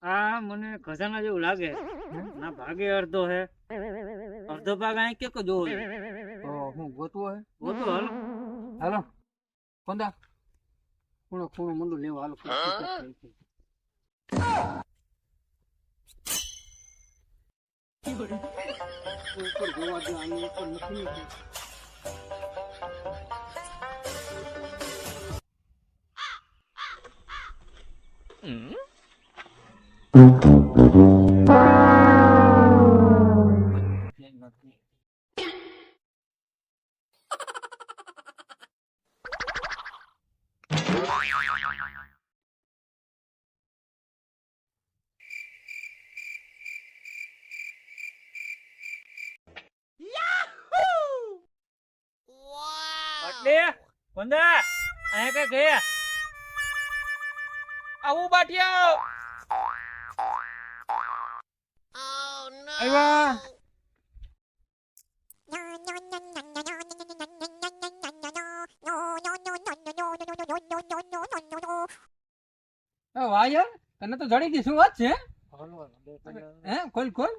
હા મને ખજાના જેવું લાગે ના ભાગે અડધો હે અડધો ભાગ અહીં કે જોવો હું ગોતવો હે ગોતો હાલો હાલો કોંદા ખૂણો ખૂણો મંડું લેવા હાલો ઉપર જોવા દે આની ઉપર નથી કોંદા અહીંયા કઈ ગયા આવું બાટિયા આવ્યા વાહ યાર તને તો જડી ગઈ શું વાત છે હે ખોલ ખોલ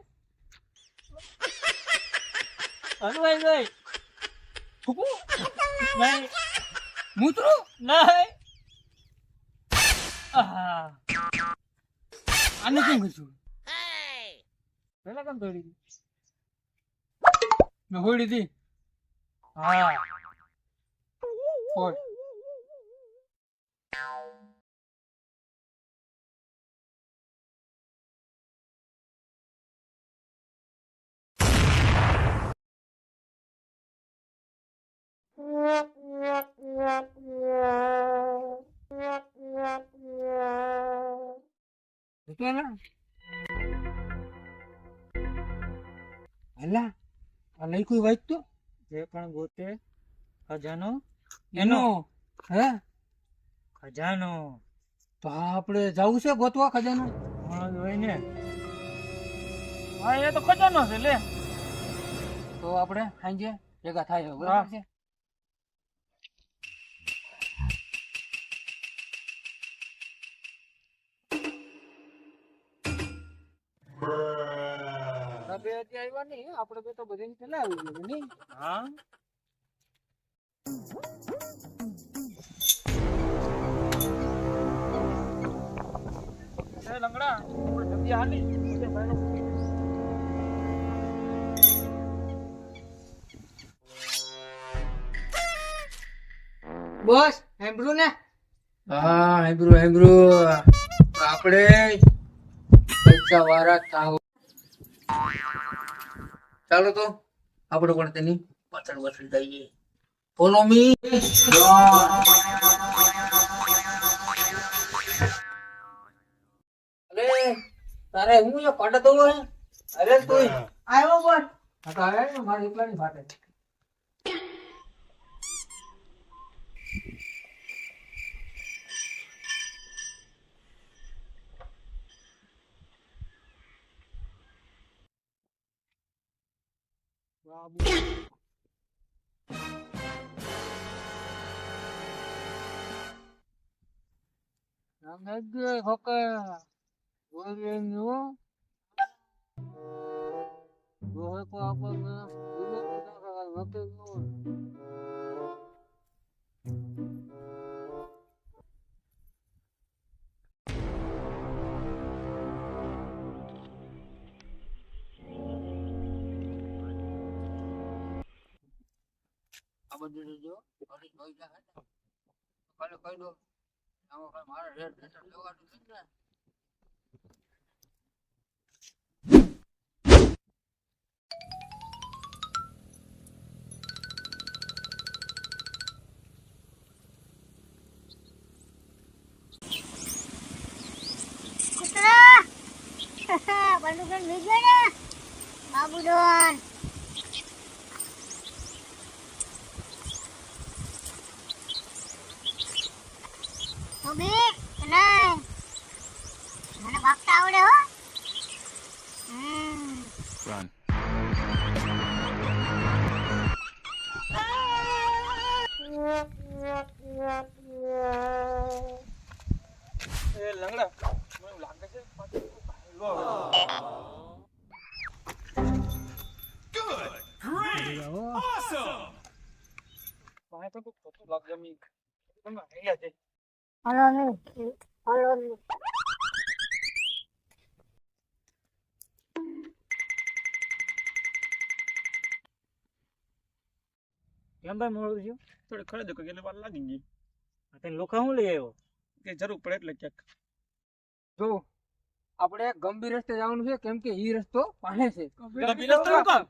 હલવાઈ ગઈ નહીં મૂતરું નહીં આને કેમ કીધું પેલા કેમ તોડી દી મેં હોડી દી હા હોય લઈ કોઈ વાત તો જે પણ ગોતે ખજાનો એનો હે ખજાનો તો આપણે જવું છે ગોતવા ખજાનો હોય ને હા એ તો ખજાનો છે લે તો આપણે સાંજે ભેગા થાય બરાબર છે બે અત્યારે આવ્યા નહીં આપણે બે તો બધી પેલા આવી ગયું નહીં હા લંગડા જલ્દી હાલી બોસ હેમ્બ્રુ ને હા હેમ્બ્રુ આપણે પૈસા વાળા થાવ ચાલો તો આપણે પણ તેની પાછળ જઈએ ફોલો મી અરે તારે હું યો પાડે તો અરે તું આવ્યો પણ અરે મારી એકલાની ફાટે બધું જો ઘડી જોઈ લે કાલે કહી દો આમાં કઈ મારે રેડ લેટર લેવાનું છે ને કુતરા બંદુકન વિજય ને બાબુડોન મને ભાગતા આવડે હો રન એ લંગડા મને એવું લાગે છે પાછું કોઈ ભાયલો આવે. ભાઈ પણ કોઈ થતું લાગે મી. તમે આઈડિયા છે. હલો નહીં હલો નહીં કેમ ભાઈ મોડું થયું? થોડી ખરે દો કે એટલે વાર લાગી ગઈ આ તને લોખા હું લઈ આવ્યો? કે જરૂર પડે એટલે ક્યાંક. જો આપણે ગંભીર રસ્તે જવાનું છે કેમ કે ઈ રસ્તો પાહે છે ગંભીર રસ્તો એવું કામ?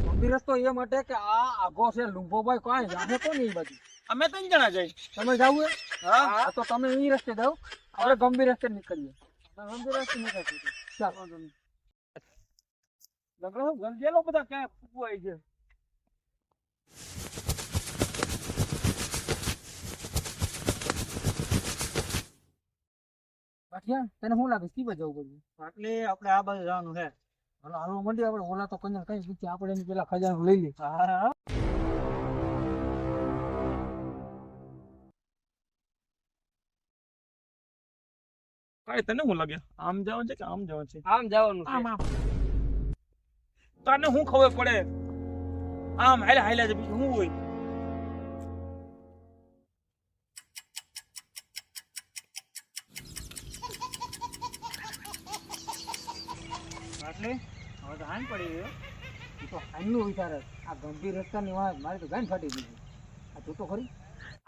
ગંભીર રસ્તો એ માટે કે આ આગો છે લુંભોભાઈ કાંઈ જાણે તો નહીં બાજુ અમે 3 જણા જઈ. તમે જાવું હે? હા હા તો તમે ઈ રસ્તે જાઓ આપણે ગંભીર રસ્તે નીકળીએ ગંભીર રસ્તે નીકળીએ ચાલો લંગડા ગંજેલો બધા ક્યાં ફૂવાય છે. બાઠિયા તને શું લાગે કી બાજુ જવું પડ્યું એટલે આપણે આ બાજુ જવાનું છે. હાલો હાલો મંડી આપણે ઓલા તો કન્યા કઈ પૂછ્યા આપણે એની પેલા ખજાનો લઈ લઈએ હા કાંઈ તને શું લાગે આમ જવાનું છે કે આમ જવાનું છે? આમ જવાનું છે તને શું ખબર પડે? આમ હાલે હાલે છે બીજું શું હોય? એટલે હવે તો હાન પડી ગયો. ઈ તો હાલનું વિચાર જ. આ ગંભીર રસ્તાની વાત મારી તો ગાંઠ ફાટી ગઈ છે. આ જોતો ખરી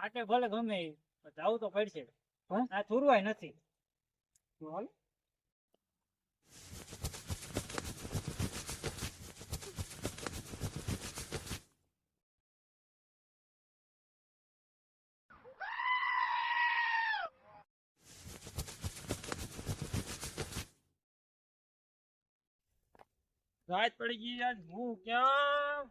આટલે ભલે ગમે ઈ, પણ જાવું તો પડશે. હે? આ થોરવાય નથી. હાલ રાત પડી ગઈ યાર હું ક્યાં?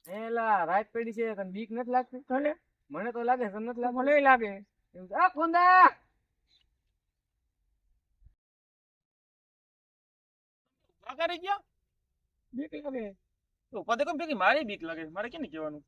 એલા રાત પડી છે તને બીક નથી લાગતી તને મને તો લાગે તને નથી લાગે મને લાગે એવું આ ખોંદા કરી ગયા બીક લાગે તો પદે કોમ ભેગી મારી બીક લાગે મારે કેને કહેવાનું?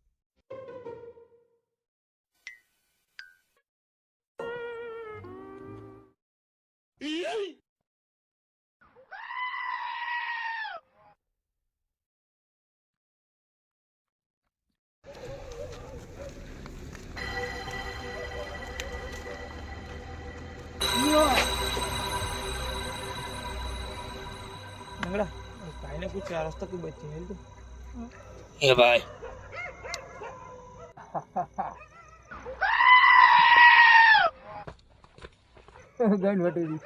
લંગડા ભાઈને પૂછે આ રસ્તો કઈ બચે હેલ તો એ ભાઈ ગાંઠ ફાટી ગઈ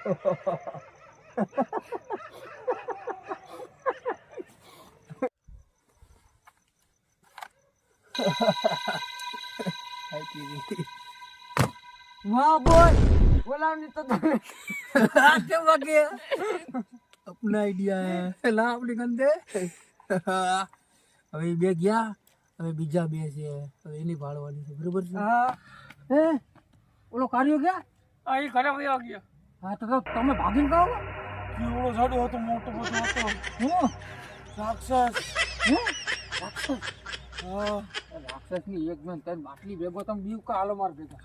વાહ બોલ બોલાવની તો તમે આતે વાગે अपना आइडिया है ला अपनी गंदे હવે બે ગયા હવે બીજા બે છે હવે એની ભાળવાની છે બરોબર છે હા હે ઓલો કાર્યો ગયા આ એ ઘરે વયો ગયા. હા તો તમે ભાગીને કહો કેવડો જાડો હતો મોટો બધો હતો હું રાક્ષસ. હું રાક્ષસ હા રાક્ષસ ની એક જણ તને બાટલી ભેગો તમે બીવ કા હાલો માર ભેગા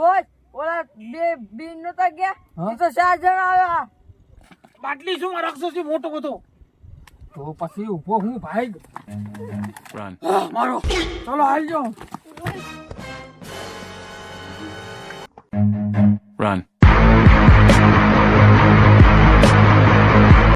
બોલ ઓલા બે બીન નતા ગયા હા? ઈ તો 4 જણા આવ્યા બાટલી શું આ રાક્ષસ છે મોટો બધો? તો પછી ઊભો હું ભાઈ run મારો ચલો હાલ જાઓ run